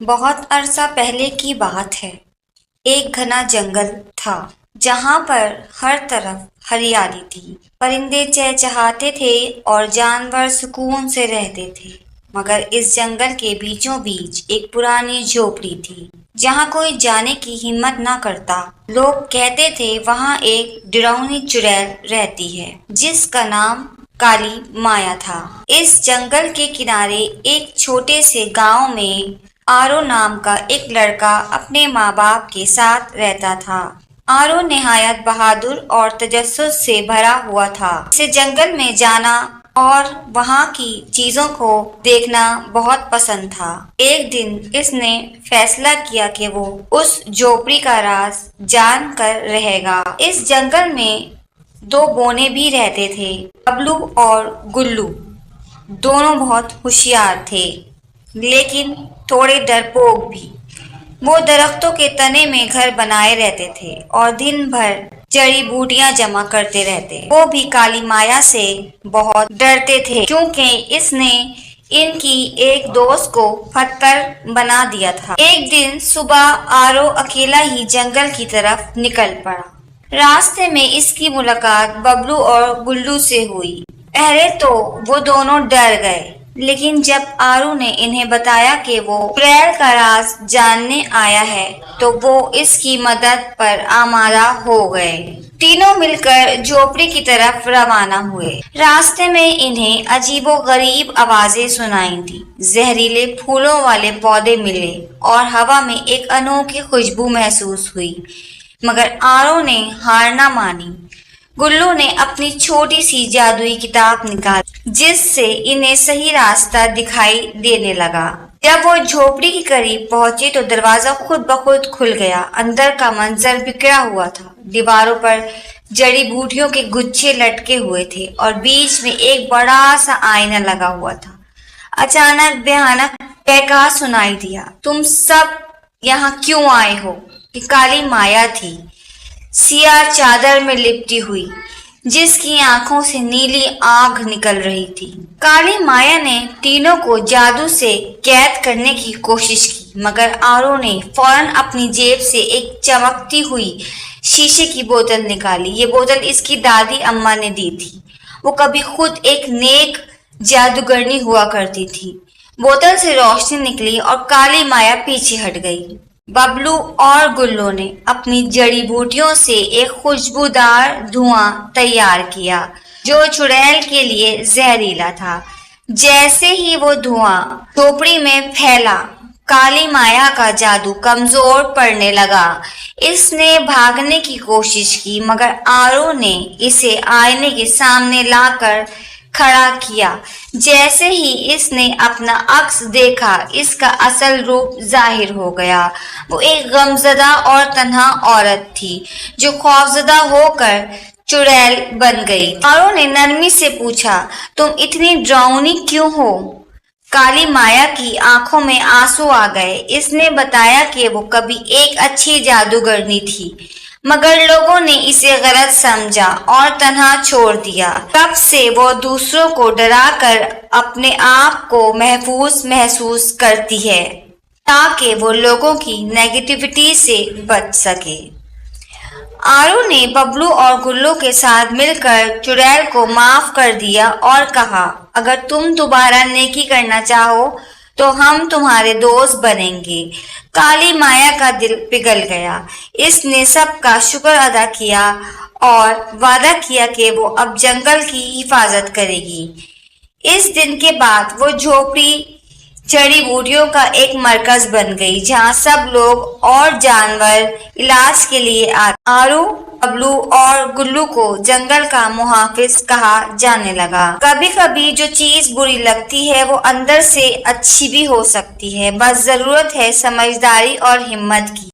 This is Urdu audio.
بہت عرصہ پہلے کی بات ہے۔ ایک گھنا جنگل تھا جہاں پر ہر طرف ہریالی تھی، پرندے چہچہاتے تھے اور جانور سکون سے رہتے تھے۔ مگر اس جنگل کے بیچوں بیچ ایک پرانی جھوپڑی تھی جہاں کوئی جانے کی ہمت نہ کرتا۔ لوگ کہتے تھے وہاں ایک ڈراؤنی چڑیل رہتی ہے جس کا نام کالی مایا تھا۔ اس جنگل کے کنارے ایک چھوٹے سے گاؤں میں آرو نام کا ایک لڑکا اپنے ماں باپ کے ساتھ رہتا تھا۔ آرو نہایت بہادر اور تجسس سے بھرا ہوا تھا۔ اسے جنگل میں جانا اور وہاں کی چیزوں کو دیکھنا بہت پسند تھا۔ ایک دن اس نے فیصلہ کیا کہ وہ اس جھوپڑی کا راز جان کر رہے گا۔ اس جنگل میں دو بونے بھی رہتے تھے، ببلو اور گلو۔ دونوں بہت ہوشیار تھے لیکن تھوڑے ڈرپوک بھی۔ وہ درختوں کے تنے میں گھر بنائے رہتے تھے اور دن بھر جڑی بوٹیاں جمع کرتے رہتے۔ وہ بھی کالی مایا سے بہت ڈرتے تھے کیونکہ اس نے ان کی ایک دوست کو پتھر بنا دیا تھا۔ ایک دن صبح آرو اکیلا ہی جنگل کی طرف نکل پڑا۔ راستے میں اس کی ملاقات ببلو اور گلو سے ہوئی۔ پہلے تو وہ دونوں ڈر گئے، لیکن جب آرو نے انہیں بتایا کہ وہ چڑیل کا راز جاننے آیا ہے تو وہ اس کی مدد پر آمادہ ہو گئے۔ تینوں مل کر جھوپڑی کی طرف روانہ ہوئے۔ راستے میں انہیں عجیب و غریب آوازیں سنائی دیں، زہریلے پھولوں والے پودے ملے اور ہوا میں ایک انوکھی خوشبو محسوس ہوئی۔ مگر آرو نے ہار نہ مانی۔ گلو نے اپنی چھوٹی سی جادوئی کتاب نکالی جس سے انہیں صحیح راستہ دکھائی دینے لگا۔ جب وہ جھوپڑی کے قریب پہنچے تو دروازہ خود بخود کھل گیا۔ اندر کا منظر بکھرا ہوا تھا۔ دیواروں پر جڑی بوٹیوں کے گچھے لٹکے ہوئے تھے اور بیچ میں ایک بڑا سا آئینہ لگا ہوا تھا۔ اچانک بھیانک قہقہا سنائی دیا، "تم سب یہاں کیوں آئے ہو؟" یہ کالی مایا تھی، سیاہ چادر میں لپٹی ہوئی، جس کی آنکھوں سے نیلی آگ نکل رہی تھی۔ کالی مایا نے تینوں کو جادو سے قید کرنے کی کوشش کی، مگر آرو نے فوراً اپنی جیب سے ایک چمکتی ہوئی شیشے کی بوتل نکالی۔ یہ بوتل اس کی دادی اماں نے دی تھی۔ وہ کبھی خود ایک نیک جادوگرنی ہوا کرتی تھی۔ بوتل سے روشنی نکلی اور کالی مایا پیچھے ہٹ گئی۔ ببلو اور گلو نے اپنی جڑی بوٹیوں سے ایک خوشبودار دھواں تیار کیا جو چڑیل کے لیے زہریلا تھا۔ جیسے ہی وہ دھواں جھوپڑی میں پھیلا، کالی مایا کا جادو کمزور پڑنے لگا۔ اس نے بھاگنے کی کوشش کی مگر آرو نے اسے آئینے کے سامنے لا کر کھڑا کیا۔ جیسے ہی اس نے اپنا عکس دیکھا، اس کا اصل روپ ظاہر ہو گیا۔ وہ ایک غمزدہ اور تنہا عورت تھی جو خوفزدہ ہو کر چڑیل بن گئی۔ آرو نے نرمی سے پوچھا، "تم اتنی ڈراؤنی کیوں ہو؟" کالی مایا کی آنکھوں میں آنسو آ گئے۔ اس نے بتایا کہ وہ کبھی ایک اچھی جادوگرنی تھی مگر لوگوں نے اسے غلط سمجھا اور تنہا چھوڑ دیا۔ تب سے وہ دوسروں کو ڈرا کر اپنے آپ کو محفوظ محسوس کرتی ہے تاکہ وہ لوگوں کی نیگیٹیوٹی سے بچ سکے۔ آرو نے ببلو اور گلو کے ساتھ مل کر چڑیل کو معاف کر دیا اور کہا، "اگر تم دوبارہ نیکی کرنا چاہو تو ہم تمہارے دوست بنیں گے۔" کالی مایا کا دل پگھل گیا۔ اس نے سب کا شکر ادا کیا اور وعدہ کیا کہ وہ اب جنگل کی حفاظت کرے گی۔ اس دن کے بعد وہ جھوپڑی جڑی بوٹیوں کا ایک مرکز بن گئی جہاں سب لوگ اور جانور علاج کے لیے آتے۔ آرو، ببلو اور گلو کو جنگل کا محافظ کہا جانے لگا۔ کبھی کبھی جو چیز بری لگتی ہے وہ اندر سے اچھی بھی ہو سکتی ہے، بس ضرورت ہے سمجھداری اور ہمت کی۔